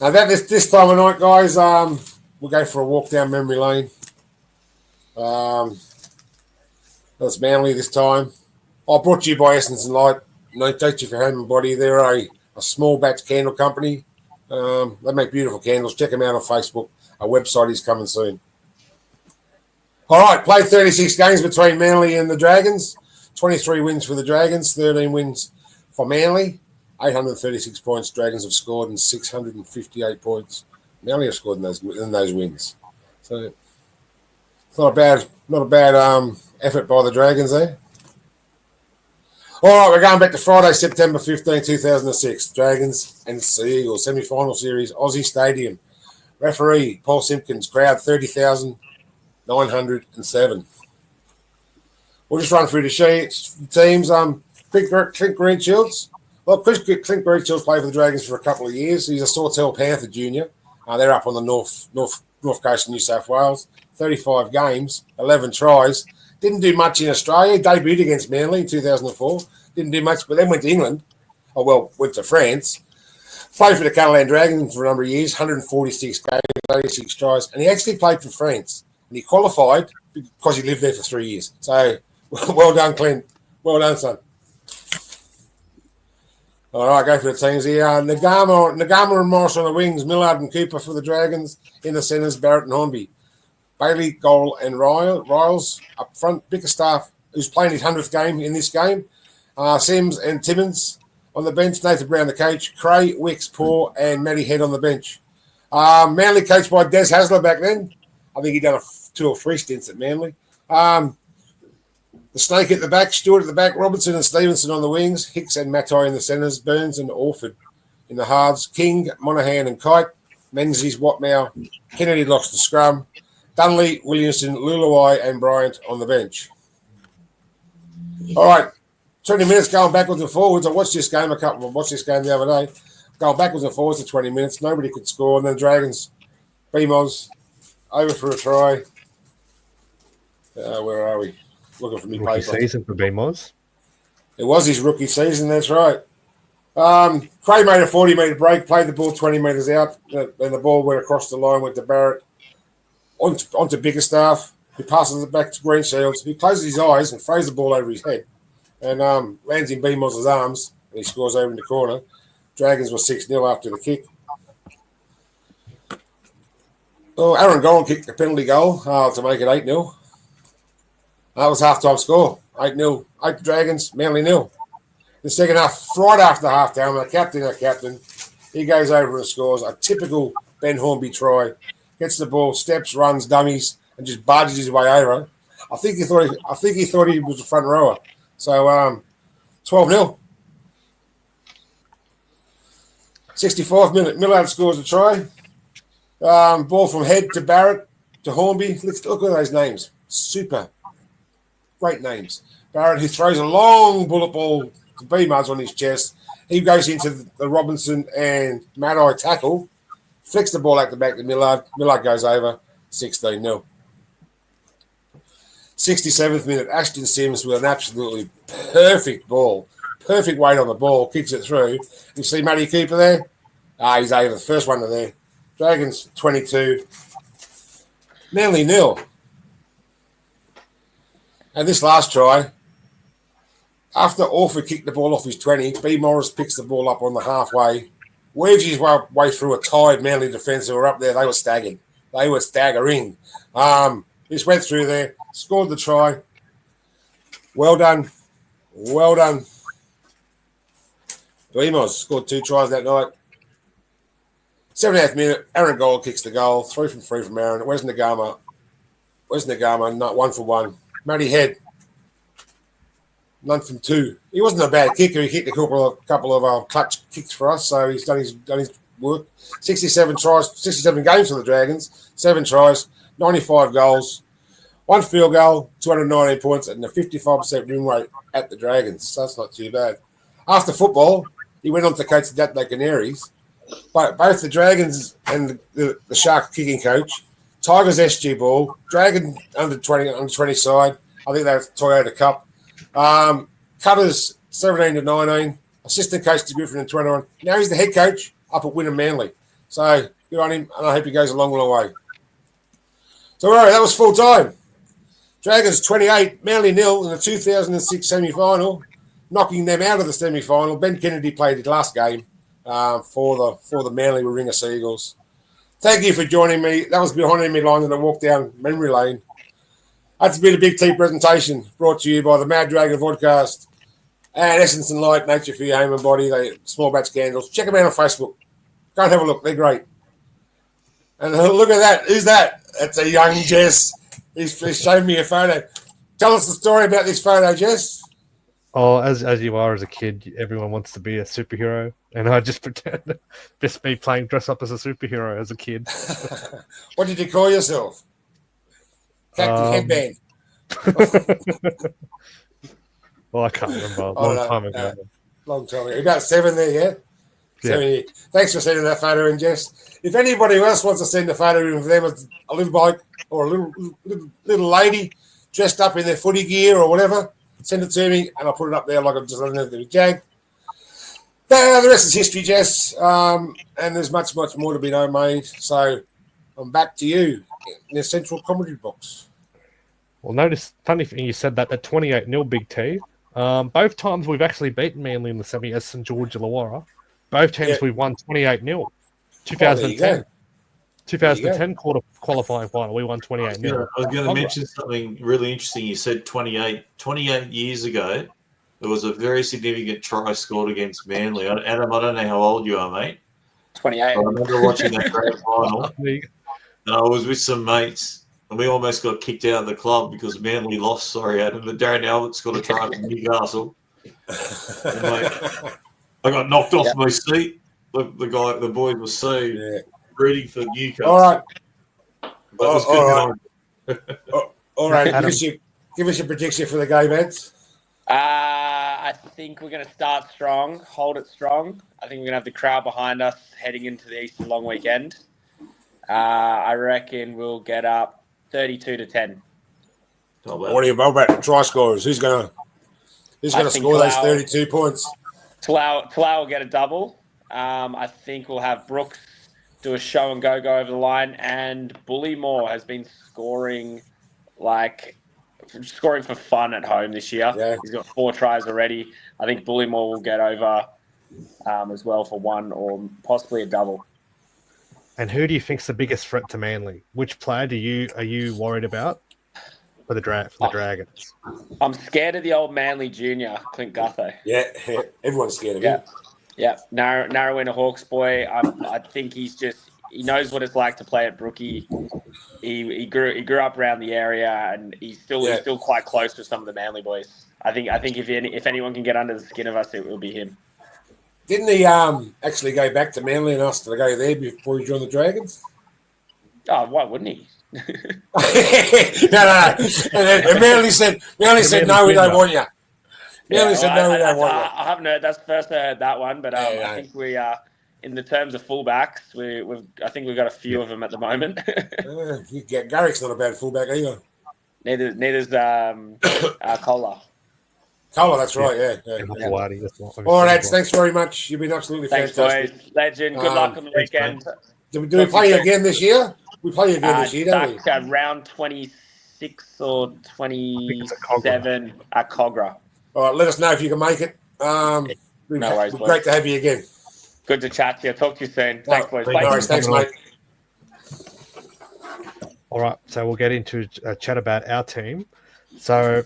Now that this time of night, guys, we'll go for a walk down memory lane. That's Manly this time. Brought to you by Essence and Light. No, thank you for having me, buddy. They're a small batch candle company. They make beautiful candles. Check them out on Facebook. Our website is coming soon. All right, played 36 games between Manly and the Dragons. 23 wins for the Dragons, 13 wins for Manly. 836 points Dragons have scored and 658 points Manly have scored in those wins. So it's not a bad effort by the Dragons there. All right, we're going back to Friday, September 15, 2006. Dragons and Sea Eagles semi-final series, Aussie Stadium. Referee Paul Simpkins. Crowd 30,907. We'll just run through the teams. Clint Greenshields. Well, Clint Greenshields played for the Dragons for a couple of years. He's a Sawtell Panther junior. They're up on the north coast of New South Wales. 35 games, 11 tries. Didn't do much in Australia. Debuted against Manly in 2004. Didn't do much, but then went to England. Went to France. Played for the Catalan Dragons for a number of years. 146 games, 86 tries. And he actually played for France. And he qualified because he lived there for 3 years. So, well done, Clint. Well done, son. All right, go for the teams here. Nagama and Morris on the wings. Millard and Cooper for the Dragons. In the centres, Barrett and Hornby. Bailey, Goal, and Riles up front. Bickerstaff, who's playing his 100th game in this game. Sims and Timmins on the bench. Nathan Brown, the coach. Cray, Wicks, Paul, and Matty Head on the bench. Manly coached by Des Hasler back then. I think he'd done 2 or 3 stints at Manly. The Snake at the back, Stewart at the back, Robertson and Stevenson on the wings, Hicks and Matai in the centres, Burns and Orford in the halves, King, Monaghan and Kite, Menzies, Watmow, Kennedy locks the scrum, Dunley, Williamson, Luluai and Bryant on the bench. All right, 20 minutes going backwards and forwards. I watched this game the other day. Going backwards and forwards for 20 minutes. Nobody could score. And then the Dragons, BMOS, over for a try. Where are we? Looking for me rookie paper. Season for BMOS. It was his rookie season, that's right. Cray made a 40-metre break, played the ball 20 metres out, and the ball went across the line, went to Barrett, onto Bickerstaff, who passes it back to Greenshields. He closes his eyes and throws the ball over his head and lands in BMOS' arms, and he scores over in the corner. Dragons were 6-0 after the kick. Aaron Golan kicked the penalty goal to make it 8-0. That was half-time score. 8-0. 8 Dragons, Manly 0. The second half, right after half-time, our captain, he goes over and scores a typical Ben Hornby try. Gets the ball, steps, runs, dummies, and just barges his way over. I think he thought he was the front rower. So 12-0. 65th minute, Millard scores a try. Ball from Head to Barrett to Hornby. Look at those names. Super. Great names. Barrett, who throws a long bullet ball to B-Muds on his chest. He goes into the Robinson and Matai tackle. Flicks the ball out the back to Millard. Millard goes over. 16-0. 67th minute, Ashton Sims with an absolutely perfect ball. Perfect weight on the ball. Kicks it through. You see Matty Cooper there? He's over. The first one to there. Dragons 22. Manly 0. And this last try, after Orford kicked the ball off his 20, B. Morris picks the ball up on the halfway, weaves his way through a tired Manly defence who were up there. They were staggered. They were staggering. Just went through there, scored the try. Well done. Well done. Beamos scored 2 tries that night. 78th minute, Aaron Gold kicks the goal. 3 from 3 from Aaron. Where's Nagama? Not 1 for 1. Matty Head. None from 2. He wasn't a bad kicker. He kicked a couple of clutch kicks for us, so he's done his work. 67 tries, 67 games for the Dragons. 7 tries, 95 goals, 1 field goal, 219 points, and a 55% win rate at the Dragons. So that's not too bad. After football, he went on to coach the Adelaide Canaries. But both the Dragons and the Shark kicking coach, Tigers SG ball, Dragon under 20 side. I think that's Toyota Cup. Cutters 17 to 19. Assistant coach to Griffin in 21. Now he's the head coach up at Wynnum Manly. So good on him, and I hope he goes a long, long way. So, all right, that was full time. Dragons 28, Manly 0 in the 2006 semi-final, knocking them out of the semi-final. Ben Kennedy played his last game for the Manly Warringah Seagulls. Thank you for joining me. That was behind me line, and I walked down memory lane. That's been a Big T presentation brought to you by the Mad Dragon Vodcast and Essence and Light, Nature for your home and body. They small batch candles. Check them out on Facebook. Go and have a look. They're great. And look at that. Who's that? That's a young Jess. He's shown me a photo. Tell us the story about this photo, Jess. Oh, as you are as a kid, everyone wants to be a superhero, and I just pretend just me playing dress up as a superhero as a kid. What did you call yourself? Captain Headband. Well, I can't remember. Long time ago. Long time ago. About 7 there, yeah? 7 years. Thanks for sending that photo in, Jess. If anybody else wants to send a photo in for them, a little bloke or a little lady dressed up in their footy gear or whatever, send it to me and I'll put it up there like I'm just letting it to Jag. The rest is history, Jess. And there's much, much more to be made. So I'm back to you in the Central Comedy Box. Well, notice, funny thing you said that 28-0 Big T. Both times we've actually beaten Manly in the semi as St George Illawarra. Both times we've won 28-0. 2010. 2010 quarter qualifying final, we won 28-0. I was going to mention something really interesting. You said 28 years ago, there was a very significant try scored against Manly. Adam, I don't know how old you are, mate. 28. I remember watching that grand final, and I was with some mates, and we almost got kicked out of the club because Manly lost. Sorry, Adam, but Darren Albert's got a try from Newcastle. And, I got knocked off my seat. The boys were so rooting for Newcastle. All right. All right. Give us your prediction for the game, Eds. I think we're going to start strong, hold it strong. I think we're going to have the crowd behind us heading into the Easter long weekend. I reckon we'll get up 32-10. What do you about try scorers? Who's going to score those 32 points? Talau will get a double. I think we'll have Brooks do a show and go over the line, and Bullymore has been scoring for fun at home this year. Yeah. He's got 4 tries already. I think Bullymore will get over as well for 1 or possibly a double. And who do you think's the biggest threat to Manly? Which player are you worried about for the Dragons? I'm scared of the old Manly junior, Clint Gutho. Yeah, everyone's scared of him. Yeah, Narrowinner Hawks boy. I think he knows what it's like to play at Brookie. He grew up around the area, and he's still quite close to some of the Manly boys. I think if anyone can get under the skin of us, it will be him. Didn't he actually go back to Manly and ask to go there before he joined the Dragons? Oh, why wouldn't he? No. And Manly said, no, we don't want you. Manly said, no, we don't want you. I haven't heard. That's the first I heard that one, but I think we are. In the terms of fullbacks, I think we've got a few of them at the moment. Garrick's not a bad fullback either. Neither's Kolar. Kolar, that's right. Yeah. All right, thanks very much. You've been absolutely fantastic. Boys. Legend. Good luck on the weekend. Do we play you again this year? We play you again this year, don't we? Round 26 or 27 at Cogra. All right, let us know if you can make it. No worries, great to have you again. Good to chat to you. Talk to you soon. Thanks, boys. Bye. Thanks, mate. All right, so we'll get into a chat about our team. So